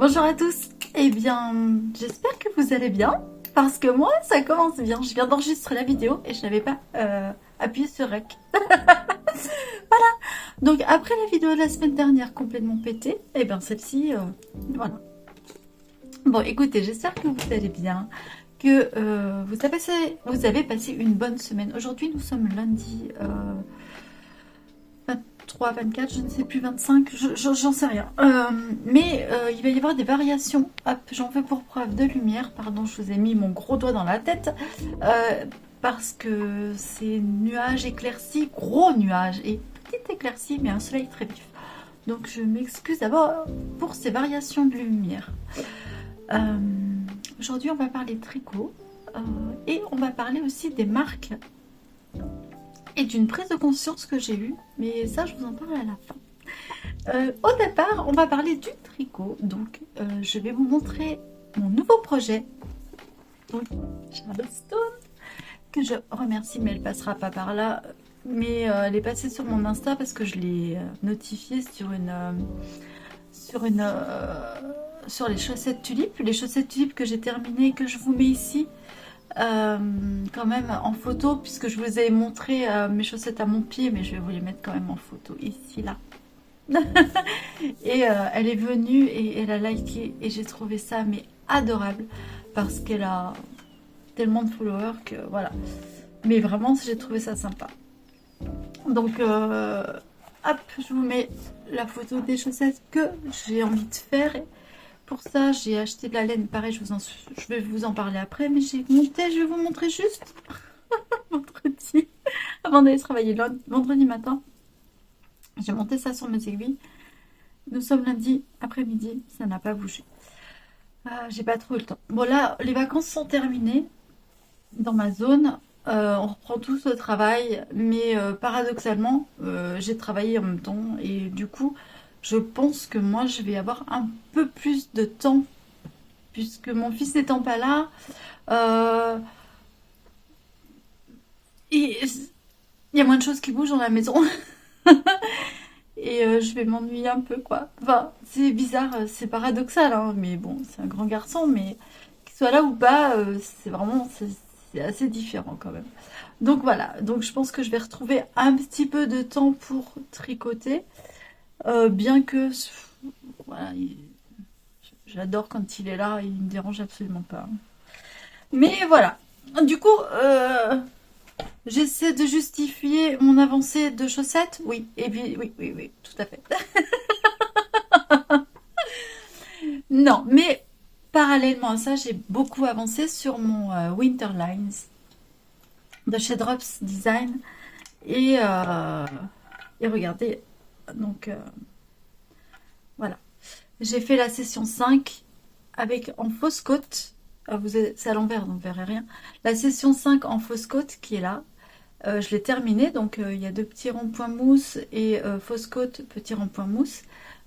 Bonjour à tous. Eh bien, j'espère que vous allez bien, parce que moi, ça commence bien. Je viens d'enregistrer la vidéo et je n'avais pas appuyé sur Rec. Donc, après la vidéo de la semaine dernière complètement pétée, eh bien, celle-ci, voilà. Bon, écoutez, j'espère que vous allez bien, que vous avez passé une bonne semaine. Aujourd'hui, nous sommes lundi 23, 24, je ne sais plus, 25, j'en sais rien. Mais il va y avoir des variations. Hop, j'en veux pour preuve de lumière. Pardon, je vous ai mis mon gros doigt dans la tête. Parce que c'est nuage éclairci, gros nuage, et petite éclaircie, mais un soleil très vif. Donc je m'excuse d'abord pour ces variations de lumière. Aujourd'hui, on va parler tricot. Et on va parler aussi des marques et d'une prise de conscience que j'ai eue, mais ça je vous en parle à la fin. Au départ, on va parler du tricot, donc je vais vous montrer mon nouveau projet, donc Charleston, que je remercie, mais elle passera pas par là, mais elle est passée sur mon Insta parce que je l'ai notifiée sur les chaussettes tulipes que j'ai terminées et que je vous mets ici. Quand même en photo, puisque je vous ai montré mes chaussettes à mon pied, mais je vais vous les mettre quand même en photo ici, là. Et elle est venue et elle a liké et j'ai trouvé ça mais adorable, parce qu'elle a tellement de followers que voilà. Mais vraiment, j'ai trouvé ça sympa. Donc hop, je vous mets la photo des chaussettes que j'ai envie de faire. Pour ça, j'ai acheté de la laine. Pareil, je vais vous en parler après. Mais j'ai monté, je vais vous montrer juste vendredi, avant d'aller travailler vendredi matin. J'ai monté ça sur mes aiguilles. Nous sommes lundi après-midi, ça n'a pas bougé. J'ai pas trop eu le temps. Bon, là, les vacances sont terminées dans ma zone. On reprend tous le travail, mais paradoxalement, j'ai travaillé en même temps. Et du coup, je pense que moi, je vais avoir un peu plus de temps, puisque mon fils n'étant pas là, et il y a moins de choses qui bougent dans la maison. Et je vais m'ennuyer un peu, quoi. Enfin, c'est bizarre, c'est paradoxal, hein, mais bon, c'est un grand garçon, mais qu'il soit là ou pas, c'est assez différent quand même. Donc voilà, donc je pense que je vais retrouver un petit peu de temps pour tricoter, bien que, voilà, j'adore quand il est là, il me dérange absolument pas. Mais voilà, du coup, j'essaie de justifier mon avancée de chaussettes. Oui, et puis oui, tout à fait. Non, mais parallèlement à ça, j'ai beaucoup avancé sur mon Winterlines de chez Drops Design. Et, et regardez, donc voilà. J'ai fait la session 5 avec en fausse côte. C'est à l'envers, donc vous verrez rien. La session 5 en fausse côte qui est là. Je l'ai terminée, donc il y a 2 petits ronds-points mousse et fausse côte, petit rond-point mousse.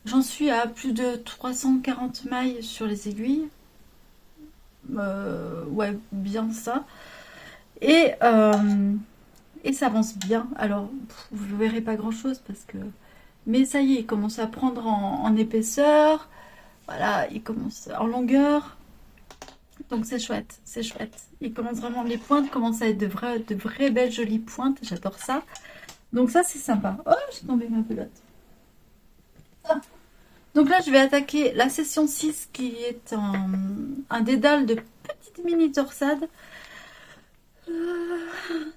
J'en suis à plus de 340 mailles sur les aiguilles. Ouais, bien ça. Et, ça avance bien. Alors, vous verrez pas grand-chose parce que... Mais ça y est, il commence à prendre en épaisseur. Voilà, il commence en longueur. Donc c'est chouette, c'est chouette. Il commence vraiment, les pointes commencent à être de vraies belles jolies pointes. J'adore ça. Donc ça c'est sympa. Oh, j'ai tombé ma pelote. Ah. Donc là je vais attaquer la session 6 qui est un dédale de petites mini torsades.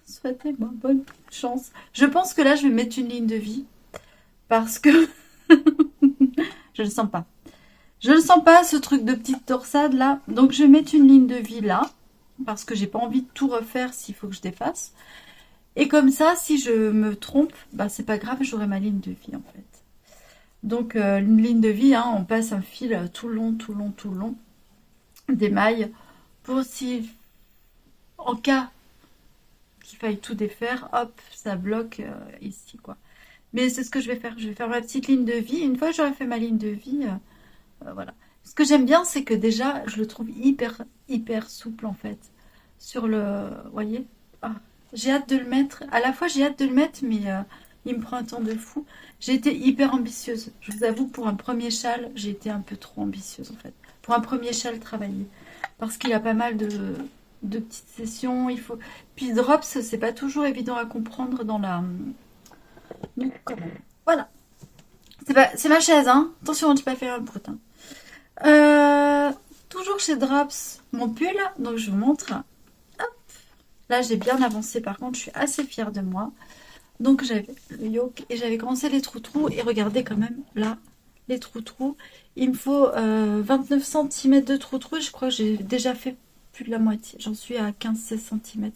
Souhaitez-moi bonne chance. Je pense que là je vais mettre une ligne de vie. Parce que je ne sens pas. Je ne sens pas ce truc de petite torsade là. Donc je vais mettre une ligne de vie là. Parce que j'ai pas envie de tout refaire s'il faut que je défasse. Et comme ça, si je me trompe, bah c'est pas grave, j'aurai ma ligne de vie en fait. Donc une ligne de vie, hein, on passe un fil tout le long des mailles. Pour si, en cas qu'il faille tout défaire, hop, ça bloque ici quoi. Mais c'est ce que je vais faire. Je vais faire ma petite ligne de vie. Une fois que j'aurai fait ma ligne de vie, voilà. Ce que j'aime bien, c'est que déjà, je le trouve hyper souple en fait. Sur le... Vous voyez, j'ai hâte de le mettre. À la fois, j'ai hâte de le mettre, mais Il me prend un temps de fou. J'ai été hyper ambitieuse. Je vous avoue, pour un premier châle, j'ai été un peu trop ambitieuse en fait. Pour un premier châle travaillé. Parce qu'il y a pas mal de petites sessions. Il faut... Puis Drops, c'est pas toujours évident à comprendre dans la... Donc, quand même. Voilà. C'est ma chaise, hein. Attention, je n'ai pas fait un brut. Hein. Toujours chez Drops, mon pull. Donc, je vous montre. Hop. Là, j'ai bien avancé. Par contre, je suis assez fière de moi. Donc, j'avais le yoke et j'avais commencé les trous-trous. Et regardez quand même, là, les trous-trous. Il me faut 29 cm de trous-trous. Je crois que j'ai déjà fait plus de la moitié. J'en suis à 15-16 cm.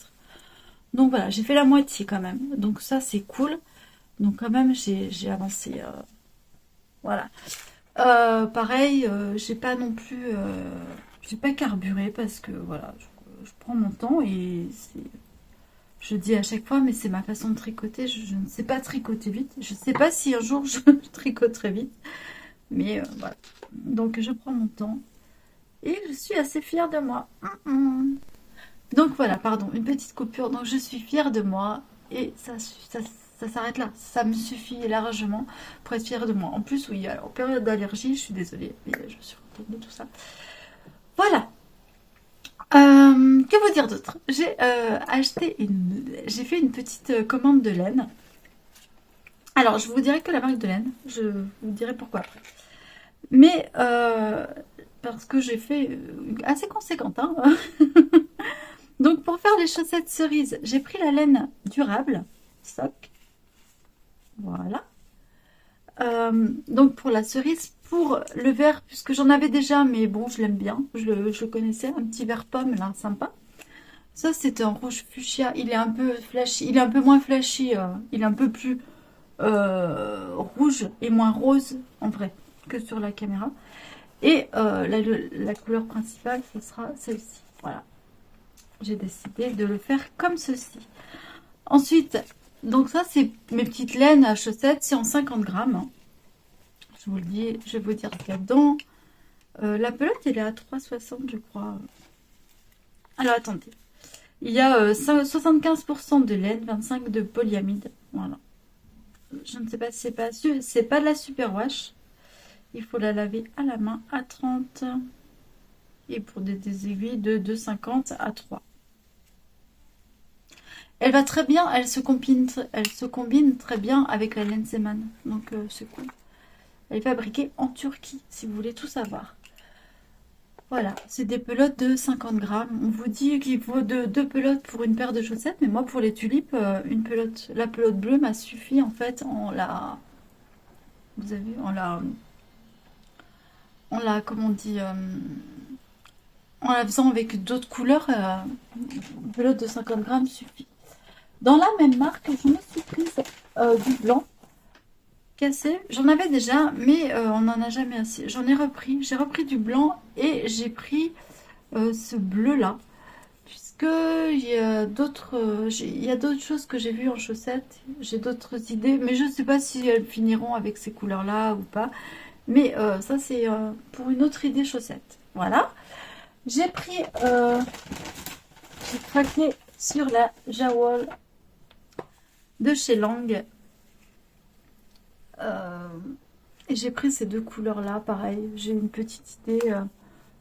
Donc, voilà, j'ai fait la moitié quand même. Donc, ça, c'est cool. Donc, quand même, j'ai avancé... voilà. Pareil, j'ai pas non plus, j'ai pas carburé parce que voilà, je prends mon temps et je dis à chaque fois, mais c'est ma façon de tricoter. Je ne sais pas tricoter vite. Je sais pas si un jour je tricoterai vite, mais voilà. Donc je prends mon temps et je suis assez fière de moi. Donc voilà, pardon, une petite coupure. Donc je suis fière de moi et ça s'arrête là. Ça me suffit largement pour être fière de moi. En plus, oui, alors, en période d'allergie, je suis désolée, mais je me suis contente de tout ça. Voilà. Que vous dire d'autre? J'ai j'ai fait une petite commande de laine. Alors, je vous dirai que la marque de laine. Je vous dirai pourquoi après. Mais parce que j'ai fait assez conséquente, hein. Donc, pour faire les chaussettes cerises, j'ai pris la laine durable, soc. Voilà. Donc pour la cerise, pour le vert, puisque j'en avais déjà, mais bon, je l'aime bien, je le connaissais, un petit vert pomme là, sympa. Ça, c'est un rouge fuchsia, il est un peu flashy, il est un peu moins flashy, il est un peu plus rouge et moins rose en vrai que sur la caméra. Et la couleur principale, ce sera celle-ci. Voilà, j'ai décidé de le faire comme ceci. Ensuite, donc ça, c'est mes petites laines à chaussettes, c'est en 50 grammes. Je vous le dis, je vais vous dire ce qu'il y a dedans. La pelote, elle est à 3,60 je crois. Alors, attendez. Il y a 75% de laine, 25% de polyamide. Voilà. Je ne sais pas si c'est pas de la superwash. Il faut la laver à la main à 30. Et pour des aiguilles de 2,50 à 3. Elle va très bien, elle se combine très bien avec la laine Zeman. Donc, c'est cool. Elle est fabriquée en Turquie, si vous voulez tout savoir. Voilà, c'est des pelotes de 50 grammes. On vous dit qu'il faut deux pelotes pour une paire de chaussettes, mais moi, pour les tulipes, la pelote bleue m'a suffi, en fait, vous avez vu, comment on dit, en la faisant avec d'autres couleurs, une pelote de 50 grammes suffit. Dans la même marque, je me suis prise du blanc. Cassé. J'en avais déjà, mais on n'en a jamais assez. J'en ai repris. J'ai repris du blanc et j'ai pris ce bleu là, puisque il y a d'autres choses que j'ai vues en chaussettes. J'ai d'autres idées, mais je ne sais pas si elles finiront avec ces couleurs là ou pas. Mais ça c'est pour une autre idée chaussettes. Voilà. J'ai craqué sur la Jawol de chez Lang. Et j'ai pris ces deux couleurs là, pareil, j'ai une petite idée,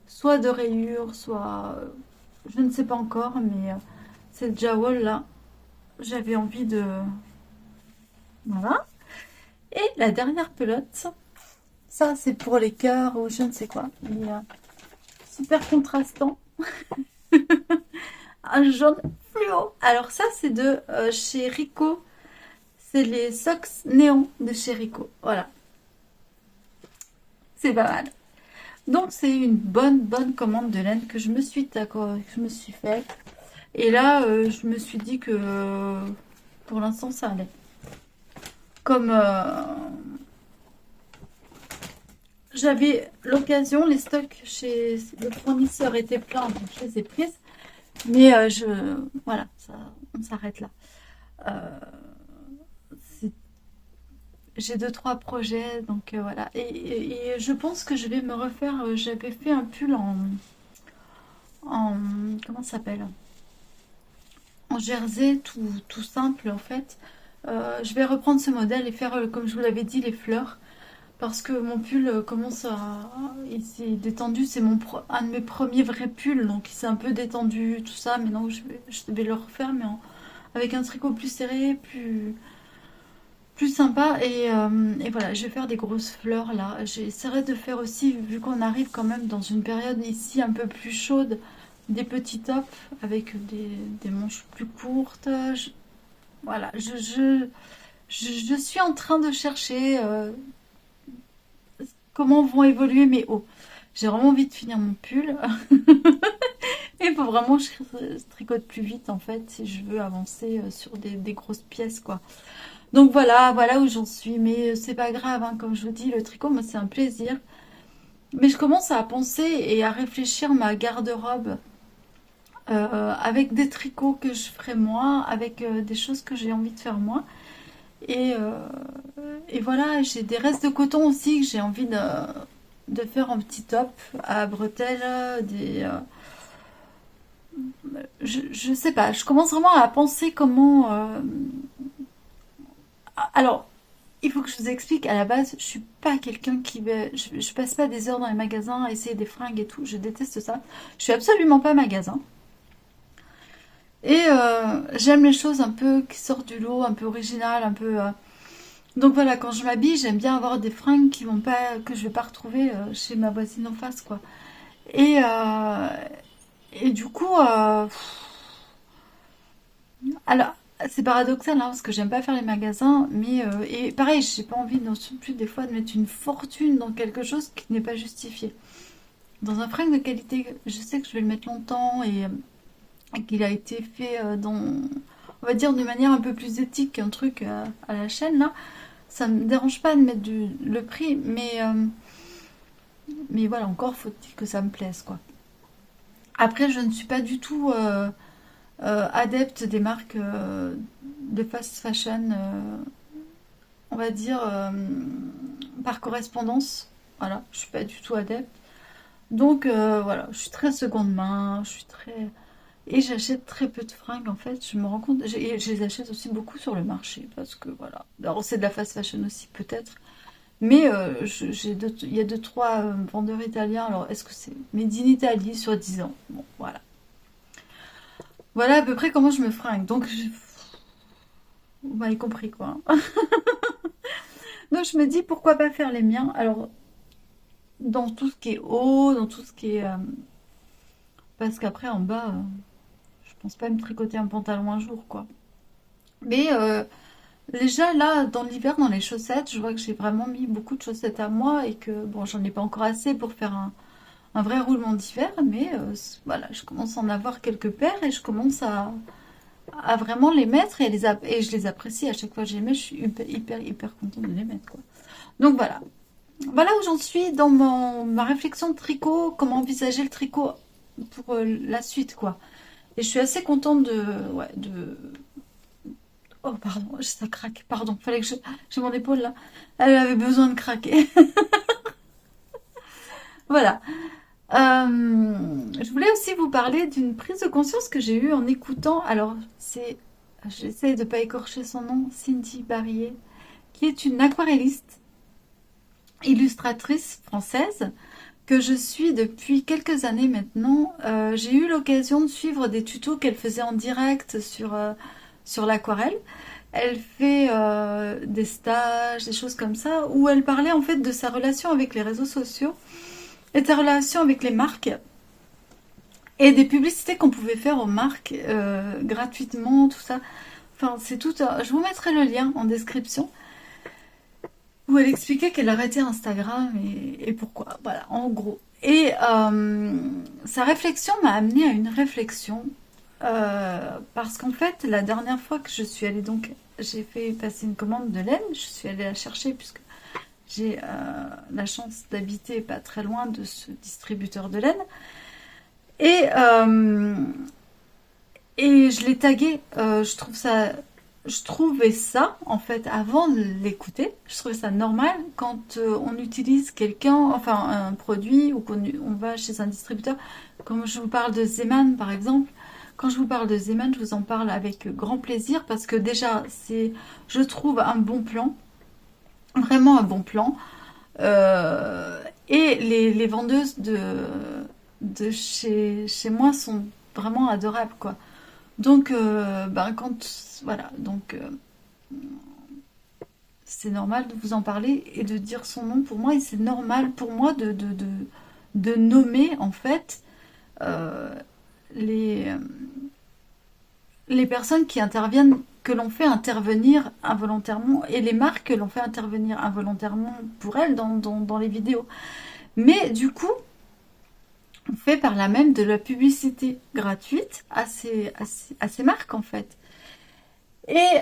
soit de rayures, soit je ne sais pas encore, mais cette Jawol là, j'avais envie de... Voilà. Et la dernière pelote, ça c'est pour les cœurs ou je ne sais quoi, mais super contrastant. Un jaune fluo. Alors ça c'est de chez Rico. C'est les socks néons de chez Rico. Voilà. C'est pas mal. Donc c'est une bonne commande de laine que je me suis faite. Et là, je me suis dit que pour l'instant ça allait. Comme j'avais l'occasion, les stocks chez le fournisseur étaient pleins, donc je les ai prises. Mais voilà, on s'arrête là. J'ai 2-3 projets, donc voilà. Et je pense que je vais me refaire. J'avais fait un pull en comment ça s'appelle? En jersey, tout simple en fait. Je vais reprendre ce modèle et faire, comme je vous l'avais dit, les fleurs. Parce que mon pull commence à... Il s'est détendu, c'est un de mes premiers vrais pulls, donc il s'est un peu détendu, tout ça. Mais non, je devais le refaire, mais avec un tricot plus serré, plus sympa. Et voilà, je vais faire des grosses fleurs là. J'essaierai de faire aussi, vu qu'on arrive quand même dans une période ici un peu plus chaude, des petits tops avec des manches plus courtes. Voilà, je suis en train de chercher comment vont évoluer mes hauts. J'ai vraiment envie de finir mon pull. Et il faut vraiment que je tricote plus vite en fait si je veux avancer sur des grosses pièces quoi. Donc voilà où j'en suis. Mais c'est pas grave, hein, comme je vous dis, le tricot, moi c'est un plaisir. Mais je commence à penser et à réfléchir ma garde-robe avec des tricots que je ferai moi, avec des choses que j'ai envie de faire moi. Et, euh, et voilà, j'ai des restes de coton aussi que j'ai envie de faire en petit top à bretelles, je sais pas, je commence vraiment à penser comment... Alors, il faut que je vous explique, à la base, je suis pas quelqu'un qui va... Je passe pas des heures dans les magasins à essayer des fringues et tout, je déteste ça. Je suis absolument pas magasin. Et j'aime les choses un peu qui sortent du lot, un peu originales, un peu... Donc voilà, quand je m'habille, j'aime bien avoir des fringues qui vont pas, que je vais pas retrouver chez ma voisine en face, quoi. Et, euh, et du coup, alors, c'est paradoxal, hein, parce que j'aime pas faire les magasins, mais et pareil, j'ai pas envie non plus des fois de mettre une fortune dans quelque chose qui n'est pas justifié. Dans un fringue de qualité, je sais que je vais le mettre longtemps et qu'il a été fait on va dire, d'une manière un peu plus éthique qu'un truc à la chaîne là. Ça me dérange pas de mettre le prix, mais voilà, encore faut-il que ça me plaise quoi. Après, je ne suis pas du tout adepte des marques de fast fashion, on va dire par correspondance. Voilà, je suis pas du tout adepte. Donc voilà, je suis très seconde main, je suis très... Et j'achète très peu de fringues en fait, je me rends compte, je les achète aussi beaucoup sur le marché parce que voilà. Alors c'est de la fast fashion aussi peut-être, mais il y a deux trois vendeurs italiens, alors est-ce que c'est Made in Italy sur 10 ans? Bon voilà. Voilà à peu près comment je me fringue, donc vous m'avez compris quoi. Donc je me dis pourquoi pas faire les miens, alors dans tout ce qui est haut, dans tout ce qui est... parce qu'après en bas, je pense pas me tricoter un pantalon un jour quoi. Mais déjà là, dans l'hiver, dans les chaussettes, je vois que j'ai vraiment mis beaucoup de chaussettes à moi et que bon, j'en ai pas encore assez pour faire un vrai roulement d'hiver, mais voilà, je commence à en avoir quelques paires et je commence à vraiment les mettre et je les apprécie à chaque fois que je les mets, je suis hyper contente de les mettre quoi. Donc voilà où j'en suis dans ma réflexion de tricot, comment envisager le tricot pour la suite quoi. Et je suis assez contente de Oh, pardon, ça craque. Pardon, fallait que j'ai mon épaule là. Elle avait besoin de craquer. Voilà. Je voulais aussi vous parler d'une prise de conscience que j'ai eue en écoutant. Alors, j'essaie de pas écorcher son nom, Cindy Barrier, qui est une aquarelliste, illustratrice française que je suis depuis quelques années maintenant. J'ai eu l'occasion de suivre des tutos qu'elle faisait en direct sur l'aquarelle. Elle fait des stages, des choses comme ça, où elle parlait en fait de sa relation avec les réseaux sociaux et de sa relation avec les marques et des publicités qu'on pouvait faire aux marques gratuitement, tout ça. Enfin, c'est tout. Je vous mettrai le lien en description où elle expliquait qu'elle arrêtait Instagram et pourquoi. Voilà, en gros. Et sa réflexion m'a amené à une réflexion parce qu'en fait, la dernière fois que je suis allée donc, j'ai fait passer une commande de laine, je suis allée la chercher puisque j'ai la chance d'habiter pas très loin de ce distributeur de laine. Et, euh, et je l'ai tagué, je trouvais ça, en fait, avant de l'écouter, je trouvais ça normal quand on utilise un produit ou qu'on va chez un distributeur, comme je vous parle de Zeman par exemple, quand je vous parle de Zeman, je vous en parle avec grand plaisir parce que déjà, c'est, je trouve, un bon plan, vraiment un bon plan. Et les vendeuses de chez moi sont vraiment adorables, quoi. Donc, ben, voilà, donc c'est normal de vous en parler et de dire son nom pour moi, et c'est normal pour moi de nommer, en fait, euh, les, les personnes qui interviennent, que l'on fait intervenir involontairement, et les marques que l'on fait intervenir involontairement pour elles dans les vidéos. Mais du coup, on fait par là même de la publicité gratuite à ces marques, en fait. Et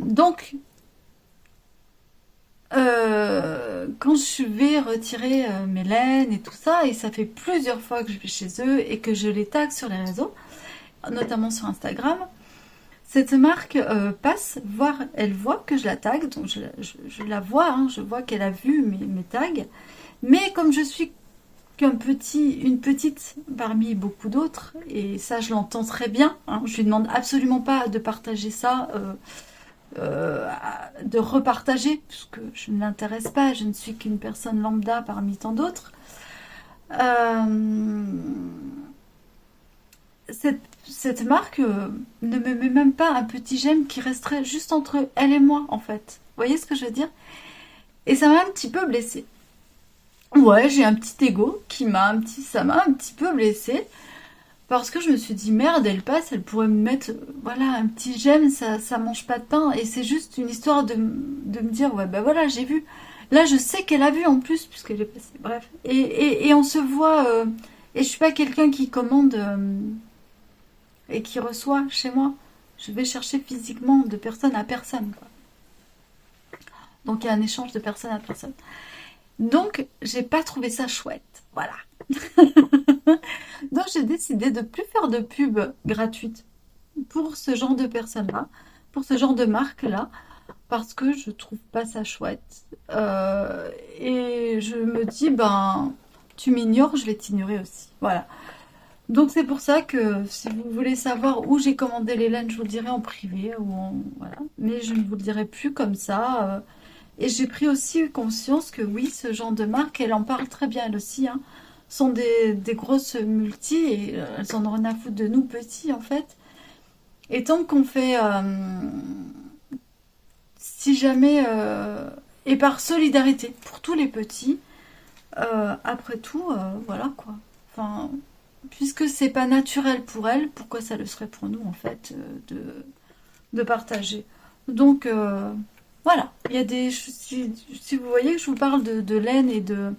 donc, quand je vais retirer mes laines et tout ça, et ça fait plusieurs fois que je vais chez eux et que je les tag sur les réseaux, notamment sur Instagram, cette marque passe, voir, elle voit que je la tag, donc je la vois, hein, je vois qu'elle a vu mes tags, mais comme je suis une petite parmi beaucoup d'autres, et ça je l'entends très bien, hein, je lui demande absolument pas de partager ça, de repartager, puisque je ne l'intéresse pas, je ne suis qu'une personne lambda parmi tant d'autres. Euh, cette marque ne me met même pas un petit j'aime qui resterait juste entre elle et moi, en fait. Vous voyez ce que je veux dire? Et ça m'a un petit peu blessée. Ouais, j'ai un petit ego ça m'a un petit peu blessée. Parce que je me suis dit, merde, elle passe, elle pourrait me mettre, voilà, un petit j'aime, ça mange pas de pain. Et c'est juste une histoire de me dire, ouais, ben voilà, j'ai vu. Là, je sais qu'elle a vu en plus, puisqu'elle est passée. Bref. Et on se voit, et je suis pas quelqu'un qui commande et qui reçoit chez moi. Je vais chercher physiquement de personne à personne, quoi. Donc il y a un échange de personne à personne. Donc, j'ai pas trouvé ça chouette. Voilà. Donc j'ai décidé de plus faire de pub gratuite pour ce genre de personnes-là, pour ce genre de marque-là, parce que je trouve pas ça chouette. Et je me dis, ben, tu m'ignores, je vais t'ignorer aussi. Voilà. Donc c'est pour ça que si vous voulez savoir où j'ai commandé les laines, je vous le dirai en privé voilà. Mais je ne vous le dirai plus comme ça. Et j'ai pris aussi conscience que oui, ce genre de marque, elle en parle très bien elle aussi, hein, sont des grosses multi et elles en ont rien à foutre de nous petits en fait. Et tant qu'on fait, si jamais, et par solidarité pour tous les petits, après tout, voilà quoi. Enfin, puisque c'est pas naturel pour elles, pourquoi ça le serait pour nous en fait de partager. Donc voilà, il y a si vous voyez que je vous parle de laine et de...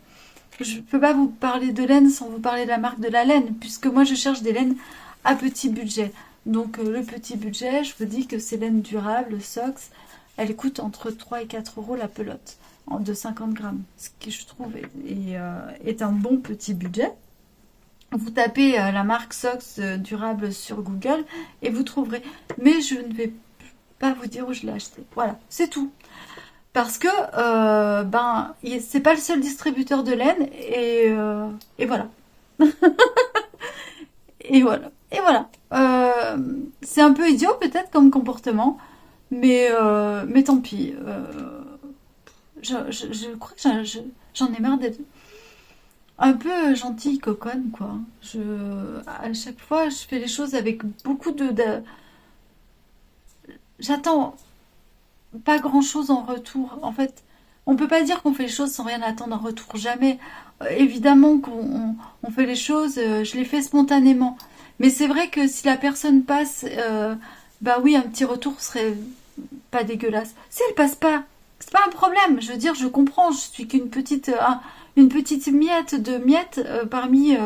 Je ne peux pas vous parler de laine sans vous parler de la marque de la laine, puisque moi je cherche des laines à petit budget. Donc le petit budget, je vous dis que ces laines durables, Sox, elles coûtent entre 3 et 4 euros la pelote, de 50 grammes, ce qui je trouve est un bon petit budget. Vous tapez la marque Sox durable sur Google et vous trouverez. Mais je ne vais pas vous dire où je l'ai acheté. Voilà, c'est tout. Parce que ben c'est pas le seul distributeur de laine et voilà. Et voilà. Et voilà. C'est un peu idiot peut-être comme comportement, mais tant pis. Je crois que j'en ai marre d'être un peu gentille coconne quoi. À chaque fois je fais les choses avec beaucoup j'attends pas grand chose en retour. En fait, on peut pas dire qu'on fait les choses sans rien attendre en retour, jamais. Évidemment on fait les choses, je les fais spontanément. Mais c'est vrai que si la personne passe, bah oui, un petit retour serait pas dégueulasse. Si elle passe pas, c'est pas un problème. Je veux dire, je comprends, je suis qu'une une petite miette de miettes parmi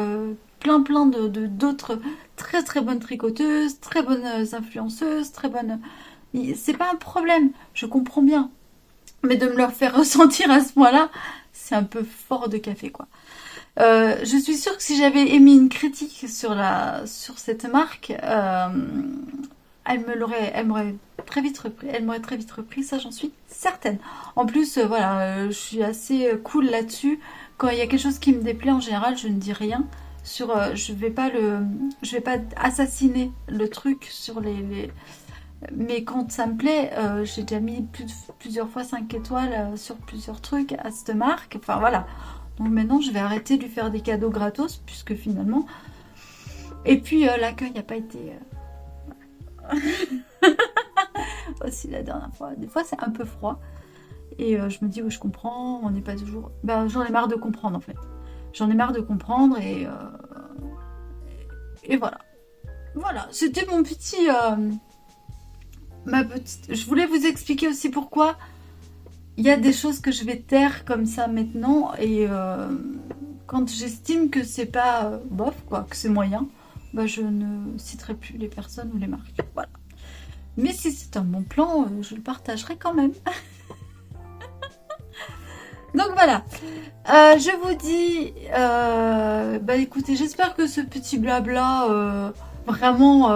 plein d'autres très très bonnes tricoteuses, très bonnes influenceuses, très bonnes. C'est pas un problème, je comprends bien. Mais de me leur faire ressentir à ce point-là, c'est un peu fort de café, quoi. Je suis sûre que si j'avais émis une critique sur cette marque, elle m'aurait très vite repris. Elle m'aurait très vite repris, ça j'en suis certaine. En plus, voilà, je suis assez cool là-dessus. Quand il y a quelque chose qui me déplaît, en général, je ne dis rien. je vais pas assassiner le truc sur mais quand ça me plaît, j'ai déjà mis plusieurs fois 5 étoiles sur plusieurs trucs à cette marque. Enfin voilà. Donc maintenant, je vais arrêter de lui faire des cadeaux gratos, puisque finalement... Et puis l'accueil n'a pas été... Aussi la dernière fois. Des fois, c'est un peu froid. Et je me dis, oui, je comprends, on n'est pas toujours... Ben, j'en ai marre de comprendre, en fait. J'en ai marre de comprendre et voilà. Voilà, c'était mon petit... Je voulais vous expliquer aussi pourquoi il y a des choses que je vais taire comme ça maintenant. Et quand j'estime que c'est pas bof, quoi, que c'est moyen, bah, je ne citerai plus les personnes ou les marques. Voilà. Mais si c'est un bon plan, je le partagerai quand même. Donc voilà, je vous dis, bah écoutez, j'espère que ce petit blabla, vraiment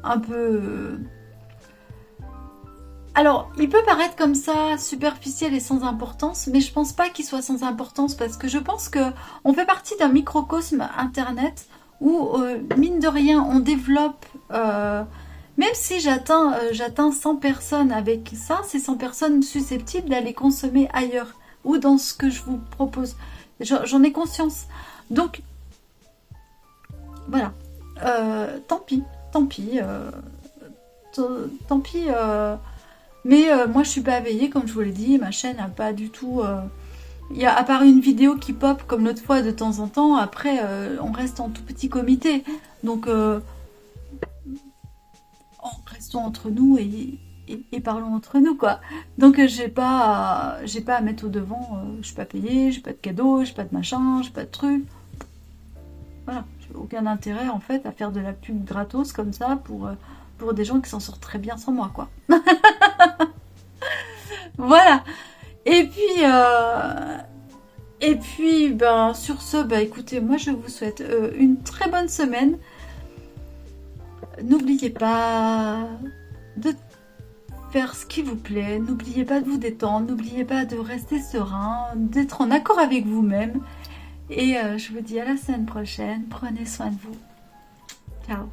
un peu... Alors, il peut paraître comme ça, superficiel et sans importance, mais je pense pas qu'il soit sans importance, parce que je pense que on fait partie d'un microcosme internet où, mine de rien, on développe... même si j'atteins 100 personnes avec ça, c'est 100 personnes susceptibles d'aller consommer ailleurs ou dans ce que je vous propose. J'en ai conscience. Donc, voilà. Tant pis. Tant pis. Tant pis. Mais moi, je suis pas veillée, comme je vous l'ai dit. Ma chaîne n'a pas du tout... Il y a à part une vidéo qui pop comme l'autre fois de temps en temps. Après, on reste en tout petit comité. Donc... restons entre nous et parlons entre nous, quoi. Donc j'ai pas à mettre au devant, je suis pas payée, j'ai pas de cadeau, j'ai pas de machin, j'ai pas de truc. Voilà, j'ai aucun intérêt en fait à faire de la pub gratos comme ça pour des gens qui s'en sortent très bien sans moi, quoi. Voilà. Et puis ben sur ce, bah écoutez, moi je vous souhaite une très bonne semaine. N'oubliez pas de faire ce qui vous plaît, n'oubliez pas de vous détendre, n'oubliez pas de rester serein, d'être en accord avec vous-même. Et je vous dis à la semaine prochaine, prenez soin de vous. Ciao.